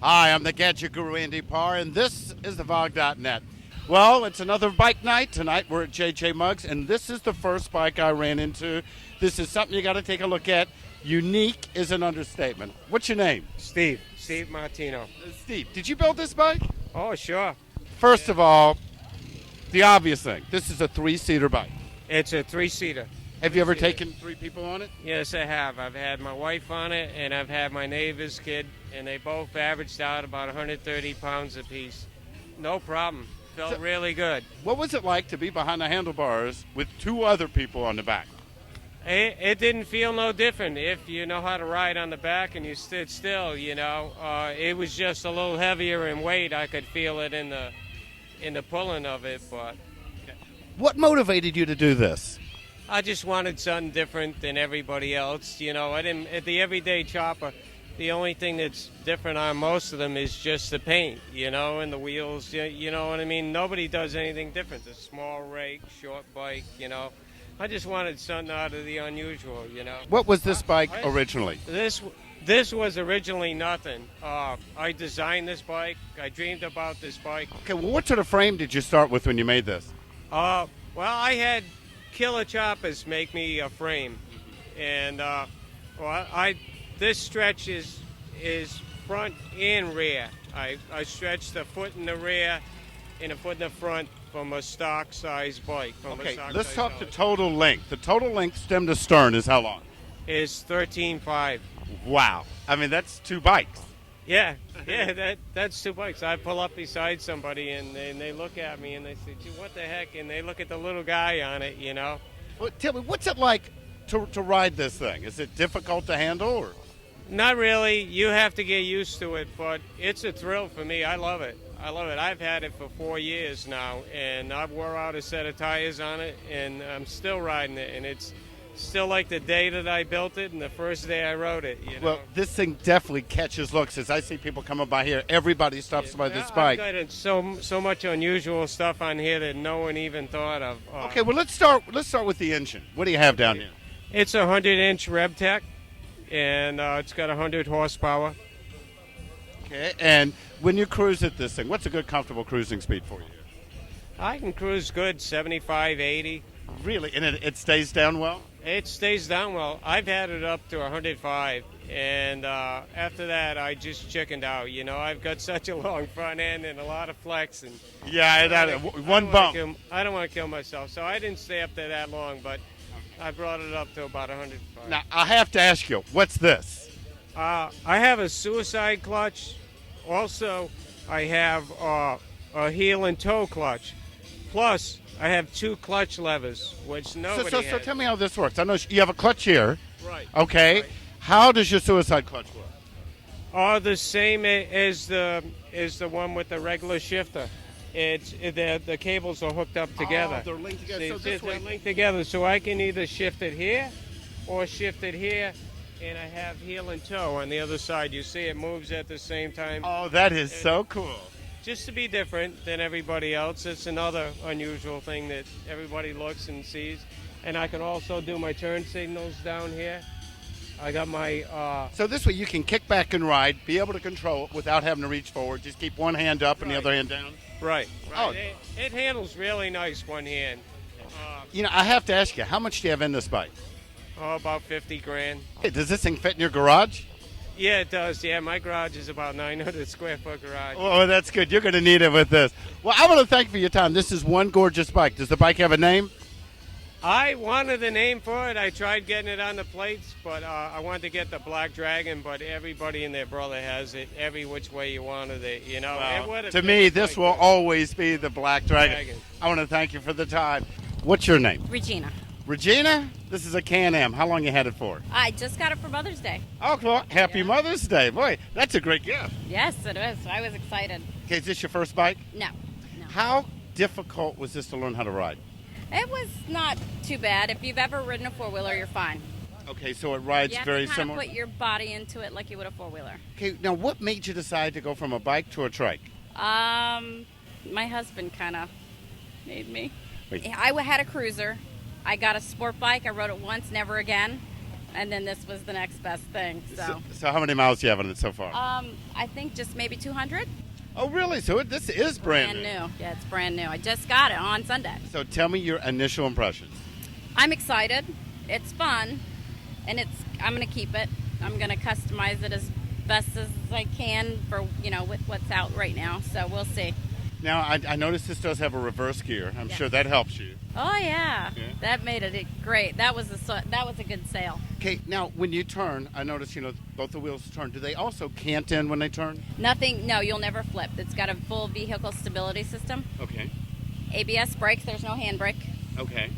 Hi, I'm the Gadget Guru Andy Parr, and this is the Vog.net. Well, it's another bike night. Tonight we're at JJ Muggs, and this is the first bike I ran into. This is something you got to take a look at. Unique is an understatement. What's your name? Steve Martino. Steve, did you build this bike? Oh, sure. First of all, the obvious thing. This is a three-seater bike. It's a three-seater. Have you ever taken three people on it? Yes, I have. I've had my wife on it, and I've had my neighbor's kid, and they both averaged out about 130 pounds apiece. No problem. Felt really good. What was it like to be behind the handlebars with two other people on the back? It didn't feel no different if you know how to ride on the back and you stood still, you know. It was just a little heavier in weight. I could feel it in the pulling of it, but... What motivated you to do this? I just wanted something different than everybody else. You know, at the everyday chopper, the only thing that's different on most of them is just the paint, you know, and the wheels, you know what I mean? Nobody does anything different. It's a small rake, short bike, you know. I just wanted something out of the unusual, you know. What was this bike originally? This was originally nothing. I designed this bike. I dreamed about this bike. Okay, well, what sort of frame did you start with when you made this? Well, I had Killer Choppers make me a frame, and this stretch is front and rear. I stretched a foot in the rear and a foot in the front from a stock size bike. Okay, let's talk the total length. The total length stem to stern is how long? Is 13.5. Wow. I mean, that's two bikes. Yeah, that's two bikes. I pull up beside somebody and they look at me and they say, "Gee, what the heck?" And they look at the little guy on it, you know. Well, tell me, what's it like to ride this thing? Is it difficult to handle? Or? Not really. You have to get used to it, but it's a thrill for me. I love it. I've had it for 4 years now, and I've wore out a set of tires on it, and I'm still riding it, and it's still like the day that I built it and the first day I rode it. You know? Well, this thing definitely catches looks. As I see people coming by here, everybody stops by this bike. I've got so much unusual stuff on here that no one even thought of. Okay, well, let's start with the engine. What do you have down here? It's a 100-inch RevTech, and it's got 100 horsepower. Okay, and when you cruise at this thing, what's a good, comfortable cruising speed for you? I can cruise good, 75, 80. Really? And it stays down well? It stays down well. I've had it up to 105, and after that, I just chickened out. You know, I've got such a long front end and a lot of flex. And one bump. I don't want to kill myself, so I didn't stay up there that long, but I brought it up to about 105. Now, I have to ask you, what's this? I have a suicide clutch. Also, I have a heel and toe clutch. Plus, I have two clutch levers, which nobody has. So tell me how this works. I know you have a clutch here. Right. Okay. Right. How does your suicide clutch work? The same as the one with the regular shifter. The cables are hooked up together. Oh, they're linked together. They're linked together, so I can either shift it here or shift it here, and I have heel and toe on the other side. You see it moves at the same time. Oh, that is so cool. Just to be different than everybody else. It's another unusual thing that everybody looks and sees. And I can also do my turn signals down here. I got my... So this way you can kick back and ride, be able to control it without having to reach forward. Just keep one hand up and the other hand down. Right. Oh. It handles really nice one hand. You know, I have to ask you, how much do you have in this bike? About 50 grand. Hey, does this thing fit in your garage? Yeah, it does. Yeah, my garage is about 900 square foot garage. Oh, that's good. You're going to need it with this. Well, I want to thank you for your time. This is one gorgeous bike. Does the bike have a name? I wanted a name for it. I tried getting it on the plates, but I wanted to get the Black Dragon, but everybody and their brother has it every which way you wanted it, you know. Well, to me, this will always be the Black Dragon. I want to thank you for the time. What's your name? Regina. Regina, this is a Can-Am. How long you had it for? I just got it for Mother's Day. Oh, well, happy Mother's Day. Boy, that's a great gift. Yes, it is. I was excited. Okay, is this your first bike? No. How difficult was this to learn how to ride? It was not too bad. If you've ever ridden a four-wheeler, you're fine. Okay, so it rides very similar? You have to put your body into it like you would a four-wheeler. Okay, now what made you decide to go from a bike to a trike? My husband kind of made me. Wait. I had a cruiser. I got a sport bike. I rode it once, never again. and then this was the next best thing. So how many miles do you have on it so far? I think just maybe 200. Oh, really? So this is brand new. Yeah, it's brand new. I just got it on Sunday. So tell me your initial impressions. I'm excited. It's fun, and I'm going to keep it. I'm going to customize it as best as I can for, with what's out right now. So we'll see. Now, I noticed this does have a reverse gear. I'm Yes. sure that helps you. Oh yeah. Yeah. That made it great. That was a good sale. Okay, now when you turn, I noticed, both the wheels turn. Do they also cant in when they turn? Nothing. No, you'll never flip. It's got a full vehicle stability system. Okay. ABS brakes. There's no handbrake. Okay.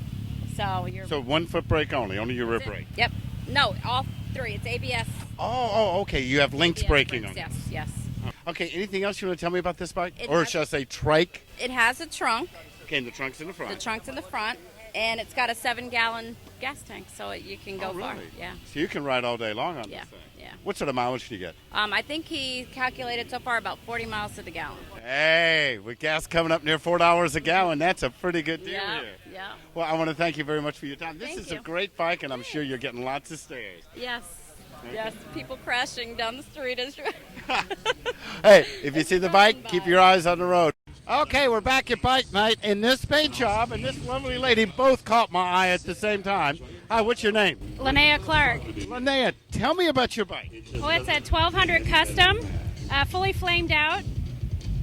So you're. So 1 foot brake only your rear brake. Yep. No, all three. It's ABS. Oh, okay. You have links ABS braking brakes, on it. Yes. Okay, anything else you want to tell me about this bike? It Or has- should I say trike? It has a trunk. Okay, and the trunk's in the front. The trunk's in the front, and it's got a 7-gallon gas tank, so you can go Oh, far. really? Yeah. So you can ride all day long on Yeah. this thing. Yeah. What sort of mileage do you get? I think he calculated so far about 40 miles to the gallon. Hey, with gas coming up near $4 a gallon, that's a pretty good deal Yeah. here. Yeah. Well, I want to thank you very much for your time. This Thank is a you. great bike, and I'm sure you're getting lots of stairs. Yes. Yes. People crashing down the street is. Hey, if you see the bike, By. keep your eyes on the road. Okay, we're back at bike night, and this paint job and this lovely lady both caught my eye at the same time. Hi, what's your name? Linnea Clark. Linnea, tell me about your bike. Well, it's a 1200 custom, fully flamed out,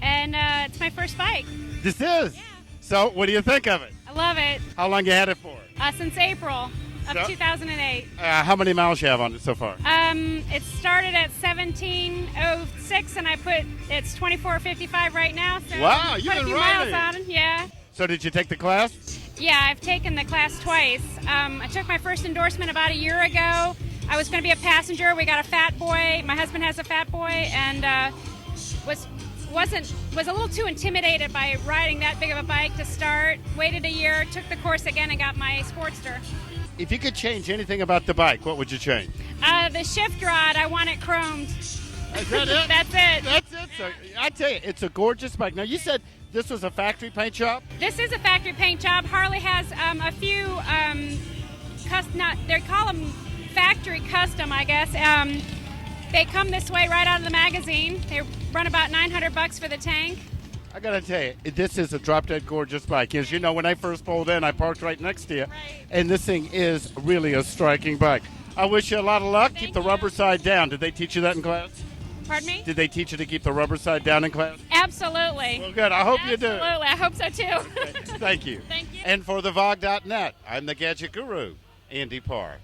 and it's my first bike. This is. So, what do you think of it? I love it. How long you had it for? Since April of So- 2008. How many miles you have on it so far? It started at 1706, and it's 2455 right now. So Wow, you've put a been few riding. miles on it. Yeah. So, did you take the class? Yeah, I've taken the class twice. I took my first endorsement about a year ago. I was going to be a passenger. We got a fat boy. My husband has a fat boy, and was a little too intimidated by riding that big of a bike to start. Waited a year, took the course again, and got my Sportster. If you could change anything about the bike, what would you change? The shift rod, I want it chromed. Is that it? That's it. That's it. So, I tell you, it's a gorgeous bike. Now, you said this was a factory paint job? This is a factory paint job. Harley has a few, they call them factory custom, I guess. They come this way right out of the magazine. They run about $900 for the tank. I gotta tell you, this is a drop-dead gorgeous bike. As you know, when I first pulled in, I parked right next to you, Right. and this thing is really a striking bike. I wish you a lot of luck. Keep Thank the you. rubber side down. Did they teach you that in class? Pardon me? Did they teach you to keep the rubber side down in class? Absolutely. Well, good. I hope you do. Absolutely. I hope so too. Thank you. Thank you. And for the Vogue.net, I'm the Gadget Guru, Andy Parr.